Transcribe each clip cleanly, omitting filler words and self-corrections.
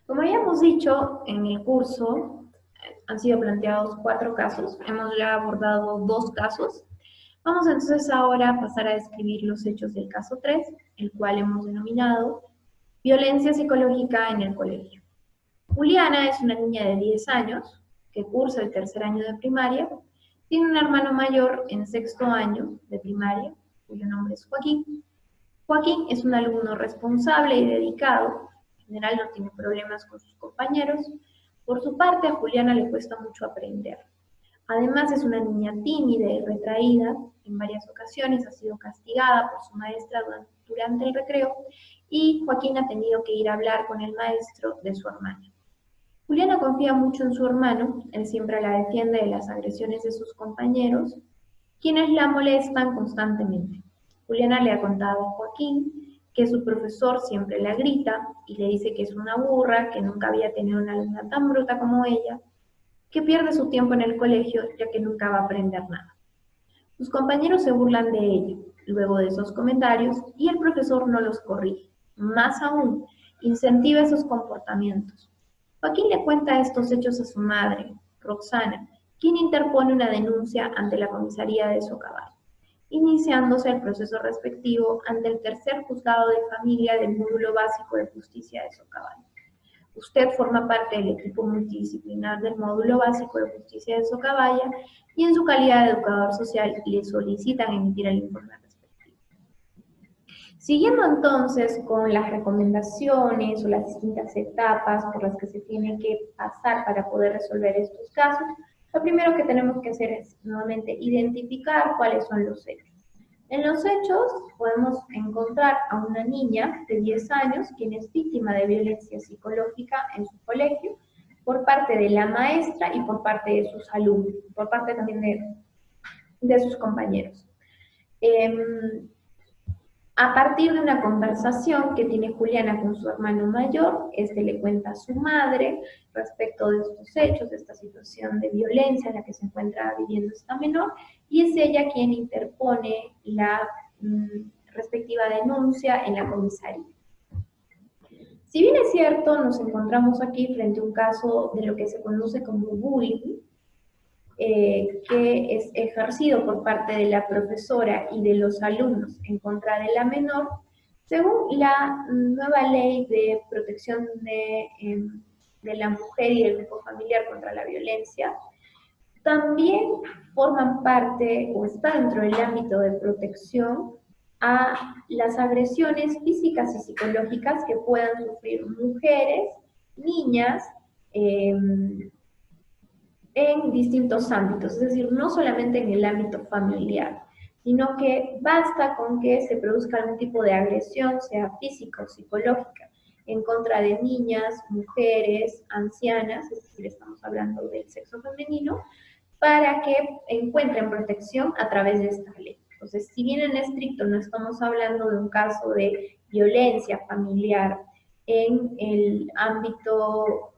Como habíamos dicho en el curso, han sido planteados 4 casos, hemos ya abordado 2 casos. Vamos entonces ahora a pasar a describir los hechos del caso 3, el cual hemos denominado violencia psicológica en el colegio. Juliana es una niña de 10 años que cursa el tercer año de primaria, tiene un hermano mayor en sexto año de primaria, cuyo nombre es Joaquín. Joaquín es un alumno responsable y dedicado, en general no tiene problemas con sus compañeros. Por su parte, a Juliana le cuesta mucho aprender. Además, es una niña tímida y retraída. En varias ocasiones ha sido castigada por su maestra durante el recreo y Joaquín ha tenido que ir a hablar con el maestro de su hermana. Juliana confía mucho en su hermano, él siempre la defiende de las agresiones de sus compañeros, quienes la molestan constantemente. Juliana le ha contado a Joaquín que su profesor siempre la grita y le dice que es una burra, que nunca había tenido una alumna tan bruta como ella, que pierde su tiempo en el colegio ya que nunca va a aprender nada. Sus compañeros se burlan de ella luego de esos comentarios y el profesor no los corrige. Más aún, incentiva esos comportamientos. Joaquín le cuenta estos hechos a su madre, Roxana, quien interpone una denuncia ante la comisaría de Socabay, iniciándose el proceso respectivo ante el tercer juzgado de familia del módulo básico de justicia de Socabay. Usted forma parte del equipo multidisciplinar del módulo básico de justicia de Socabaya y en su calidad de educador social le solicitan emitir el informe respectivo. Siguiendo entonces con las recomendaciones o las distintas etapas por las que se tiene que pasar para poder resolver estos casos, lo primero que tenemos que hacer es nuevamente identificar cuáles son los hechos. En los hechos podemos encontrar a una niña de 10 años quien es víctima de violencia psicológica en su colegio por parte de la maestra y por parte de sus alumnos, por parte también de sus compañeros. A partir de una conversación que tiene Juliana con su hermano mayor, este le cuenta a su madre respecto de estos hechos, de esta situación de violencia en la que se encuentra viviendo esta menor, y es ella quien interpone la respectiva denuncia en la comisaría. Si bien es cierto, nos encontramos aquí frente a un caso de lo que se conoce como bullying, que es ejercido por parte de la profesora y de los alumnos en contra de la menor, según la nueva ley de protección de la mujer y del grupo familiar contra la violencia, también forman parte o está dentro del ámbito de protección a las agresiones físicas y psicológicas que puedan sufrir mujeres, niñas, en distintos ámbitos, es decir, no solamente en el ámbito familiar, sino que basta con que se produzca algún tipo de agresión, sea física o psicológica, en contra de niñas, mujeres, ancianas, es decir, estamos hablando del sexo femenino, para que encuentren protección a través de esta ley. Entonces, si bien en estricto no estamos hablando de un caso de violencia familiar en el ámbito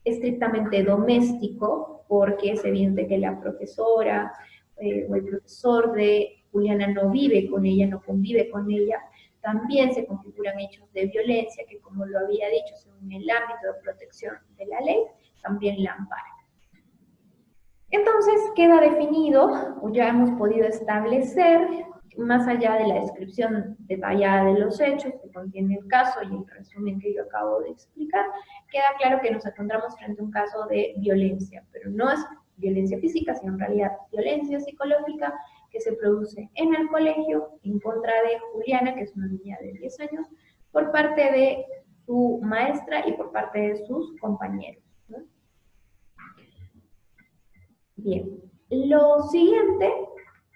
estrictamente doméstico, porque es evidente que la profesora o el profesor de Juliana no vive con ella, no convive con ella, también se configuran hechos de violencia que, como lo había dicho, según el ámbito de protección de la ley, también la amparan. Entonces queda definido, o ya hemos podido establecer, más allá de la descripción detallada de los hechos que contiene el caso y el resumen que yo acabo de explicar, queda claro que nos encontramos frente a un caso de violencia, pero no es violencia física, sino en realidad violencia psicológica que se produce en el colegio en contra de Juliana, que es una niña de 10 años, por parte de su maestra y por parte de sus compañeros, ¿no? Bien, lo siguiente,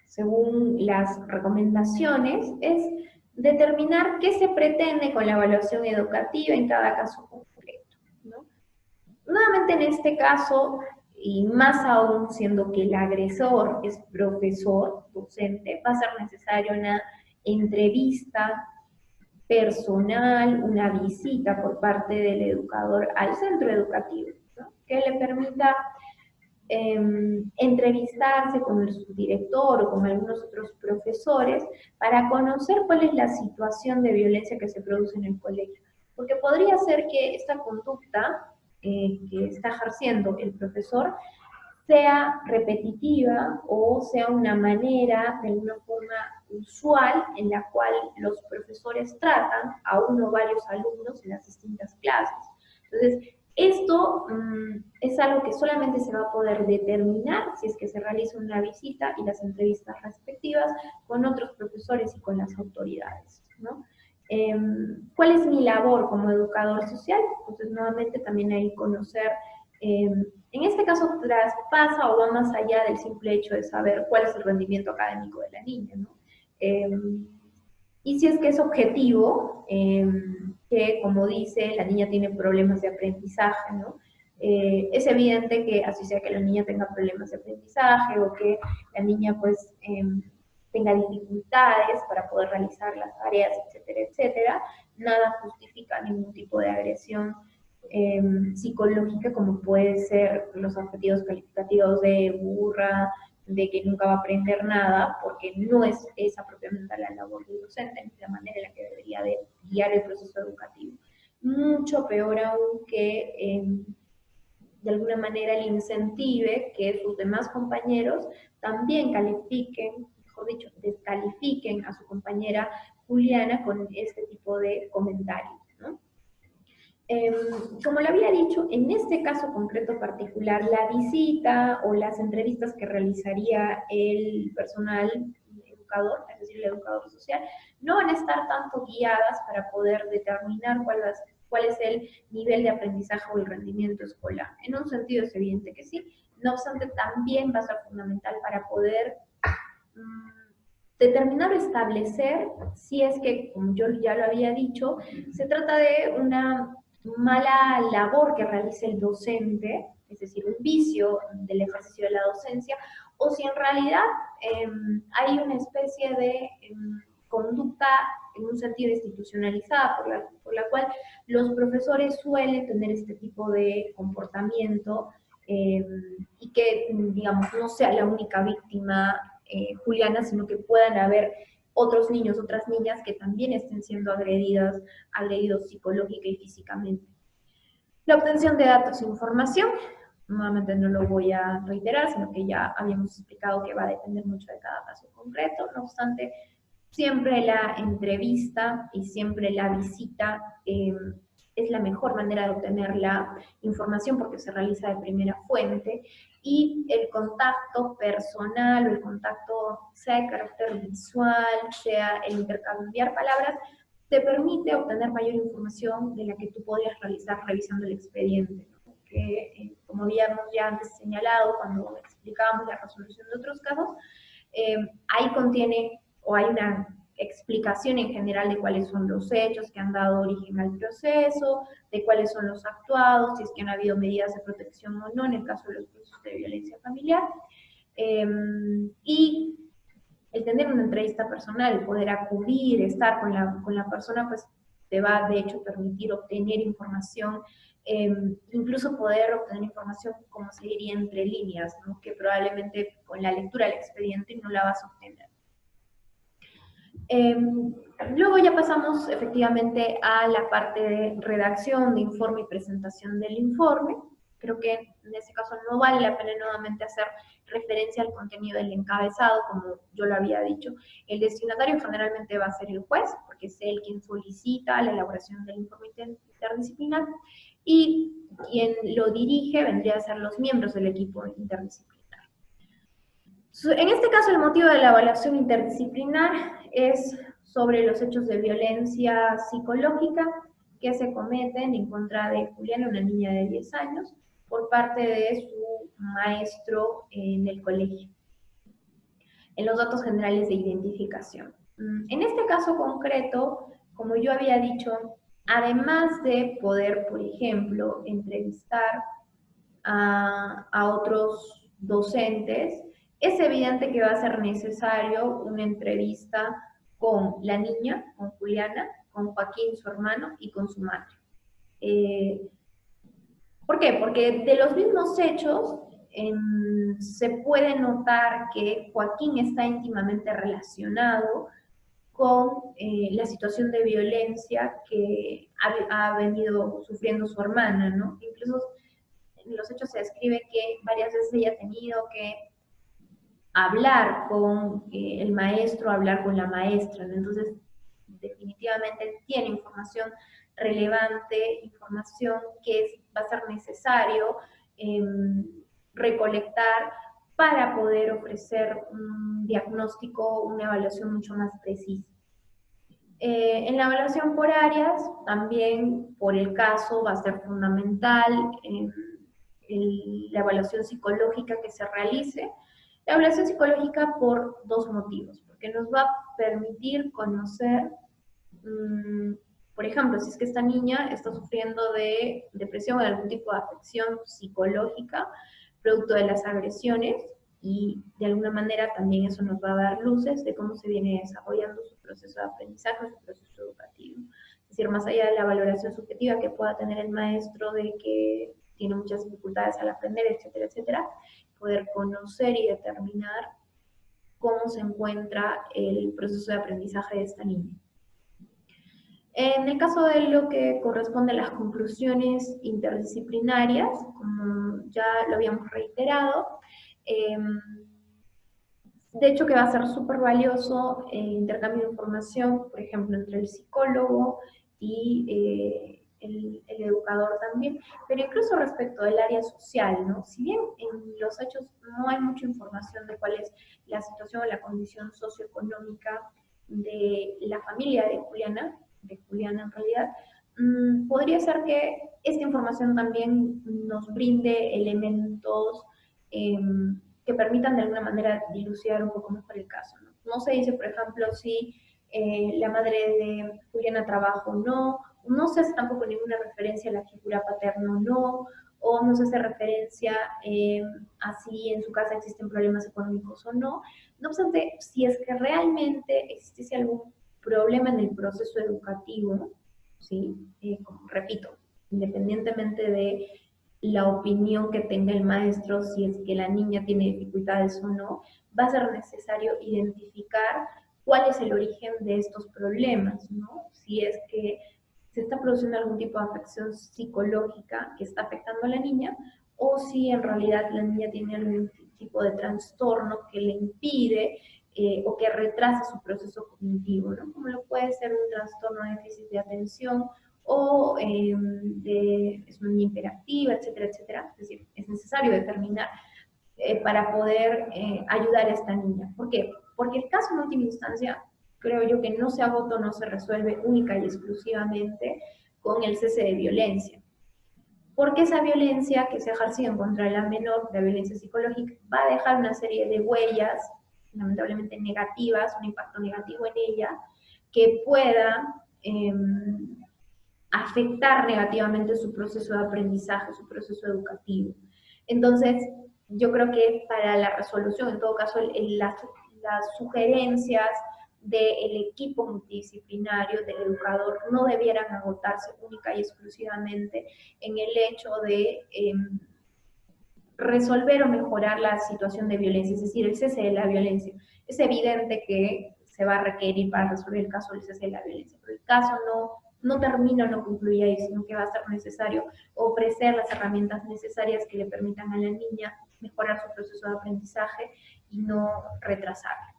según las recomendaciones, es determinar qué se pretende con la evaluación educativa en cada caso concreto, ¿no? Nuevamente en este caso, y más aún siendo que el agresor es profesor, docente, va a ser necesaria una entrevista personal, una visita por parte del educador al centro educativo, ¿no? Que le permita entrevistarse con el subdirector o con algunos otros profesores para conocer cuál es la situación de violencia que se produce en el colegio. porque podría ser que esta conducta que está ejerciendo el profesor sea repetitiva o sea una manera, de alguna forma usual, en la cual los profesores tratan a uno o varios alumnos en las distintas clases. Entonces, esto es algo que solamente se va a poder determinar si es que se realiza una visita y las entrevistas respectivas con otros profesores y con las autoridades, ¿no? ¿Cuál es mi labor como educador social? Entonces, nuevamente también hay conocer, en este caso, traspasa o va más allá del simple hecho de saber cuál es el rendimiento académico de la niña, ¿no? Eh, y si es que es objetivo, que como dice, la niña tiene problemas de aprendizaje, ¿no? Es evidente que así sea que la niña tenga problemas de aprendizaje o que la niña pues tenga dificultades para poder realizar las tareas, etcétera, etcétera, nada justifica ningún tipo de agresión psicológica como puede ser los adjetivos calificativos de burra, de que nunca va a aprender nada, porque no es esa propiamente la labor del docente, ni la manera en la que debería de guiar el proceso educativo. Mucho peor aún que de alguna manera le incentive que sus demás compañeros también califiquen, mejor dicho, descalifiquen a su compañera Juliana con este tipo de comentarios, ¿no? Como le había dicho, en este caso concreto particular, la visita o las entrevistas que realizaría el personal educador, es decir, el educador social, no van a estar tanto guiadas para poder determinar cuál es el nivel de aprendizaje o el rendimiento escolar. En un sentido es evidente que sí, no obstante también va a ser fundamental para poder determinar o establecer si es que, como yo ya lo había dicho, se trata de una mala labor que realice el docente, es decir, un vicio del ejercicio de la docencia, o si en realidad hay una especie de conducta en un sentido institucionalizada por la cual los profesores suelen tener este tipo de comportamiento y que, digamos, no sea la única víctima Juliana, sino que puedan haber otros niños, otras niñas que también estén siendo agredidos psicológica y físicamente. La obtención de datos e información, nuevamente no lo voy a reiterar, sino que ya habíamos explicado que va a depender mucho de cada caso concreto, no obstante, siempre la entrevista y siempre la visita es la mejor manera de obtener la información porque se realiza de primera fuente y el contacto personal o el contacto, sea de carácter visual, sea el intercambiar palabras, te permite obtener mayor información de la que tú podrías realizar revisando el expediente, ¿no? Que como habíamos ya antes señalado cuando explicábamos la resolución de otros casos, ahí contiene o hay una explicación en general de cuáles son los hechos que han dado origen al proceso, de cuáles son los actuados, si es que han habido medidas de protección o no en el caso de los procesos de violencia familiar. Y el tener una entrevista personal, el poder acudir, estar con la persona, pues te va de hecho permitir obtener información, incluso poder obtener información, como se diría, entre líneas, ¿no? Que probablemente con la lectura del expediente no la vas a obtener. Luego ya pasamos efectivamente a la parte de redacción de informe y presentación del informe. Creo que en este caso no vale la pena nuevamente hacer referencia al contenido del encabezado, como yo lo había dicho. El destinatario generalmente va a ser el juez, porque es él quien solicita la elaboración del informe interdisciplinar, y quien lo dirige vendría a ser los miembros del equipo interdisciplinar. En este caso, el motivo de la evaluación interdisciplinar es sobre los hechos de violencia psicológica que se cometen en contra de Juliana, una niña de 10 años, por parte de su maestro en el colegio, en los datos generales de identificación. En este caso concreto, como yo había dicho, además de poder, por ejemplo, entrevistar a otros docentes, es evidente que va a ser necesario una entrevista con la niña, con Juliana, con Joaquín, su hermano, y con su madre. ¿Por qué? Porque de los mismos hechos se puede notar que Joaquín está íntimamente relacionado con la situación de violencia que ha venido sufriendo su hermana, ¿no? Incluso en los hechos se describe que varias veces ella ha tenido que hablar con el maestro, hablar con la maestra, ¿no? Entonces, definitivamente tiene información relevante, información que va a ser necesario eh, recolectar para poder ofrecer un diagnóstico, una evaluación mucho más precisa. En la evaluación por áreas, también por el caso va a ser fundamental la evaluación psicológica que se realice. La evaluación psicológica por dos motivos, porque nos va a permitir conocer, por ejemplo, si es que esta niña está sufriendo de depresión o de algún tipo de afección psicológica, producto de las agresiones, y de alguna manera también eso nos va a dar luces de cómo se viene desarrollando su proceso de aprendizaje, su proceso educativo. Es decir, más allá de la valoración subjetiva que pueda tener el maestro de que tiene muchas dificultades al aprender, etcétera, etcétera, poder conocer y determinar cómo se encuentra el proceso de aprendizaje de esta niña. En el caso de lo que corresponde a las conclusiones interdisciplinarias, como ya lo habíamos reiterado, de hecho que va a ser súper valioso el intercambio de información, por ejemplo, entre el psicólogo y el educador también, pero incluso respecto del área social, ¿no? Si bien en los hechos no hay mucha información de cuál es la situación o la condición socioeconómica de la familia de Juliana en realidad, podría ser que esta información también nos brinde elementos que permitan de alguna manera dilucidar un poco mejor el caso, ¿no? No se dice, por ejemplo, si la madre de Juliana trabaja o no se hace tampoco ninguna referencia a la figura paterna o no se hace referencia a si en su casa existen problemas económicos o no. No obstante, si es que realmente existiese algún problema en el proceso educativo, ¿sí? Como repito, independientemente de la opinión que tenga el maestro, si es que la niña tiene dificultades o no, va a ser necesario identificar cuál es el origen de estos problemas, ¿no? Si es que se está produciendo algún tipo de afección psicológica que está afectando a la niña, o si en realidad la niña tiene algún tipo de trastorno que le impide o que retrasa su proceso cognitivo, ¿no? Como lo puede ser un trastorno de déficit de atención o es una niña hiperactiva, etcétera, etcétera. Es decir, es necesario determinar para poder ayudar a esta niña. ¿Por qué? Porque el caso en última instancia, creo yo que no se agota, no se resuelve única y exclusivamente con el cese de violencia. Porque esa violencia que se ha ejercido contra la menor, la violencia psicológica, va a dejar una serie de huellas, lamentablemente negativas, un impacto negativo en ella, que pueda afectar negativamente su proceso de aprendizaje, su proceso educativo. Entonces, yo creo que para la resolución, en todo caso, las sugerencias del equipo multidisciplinario, del educador, no debieran agotarse única y exclusivamente en el hecho de resolver o mejorar la situación de violencia, es decir, el cese de la violencia. Es evidente que se va a requerir para resolver el caso del cese de la violencia, pero el caso no termina o no concluye ahí, sino que va a ser necesario ofrecer las herramientas necesarias que le permitan a la niña mejorar su proceso de aprendizaje y no retrasarlo.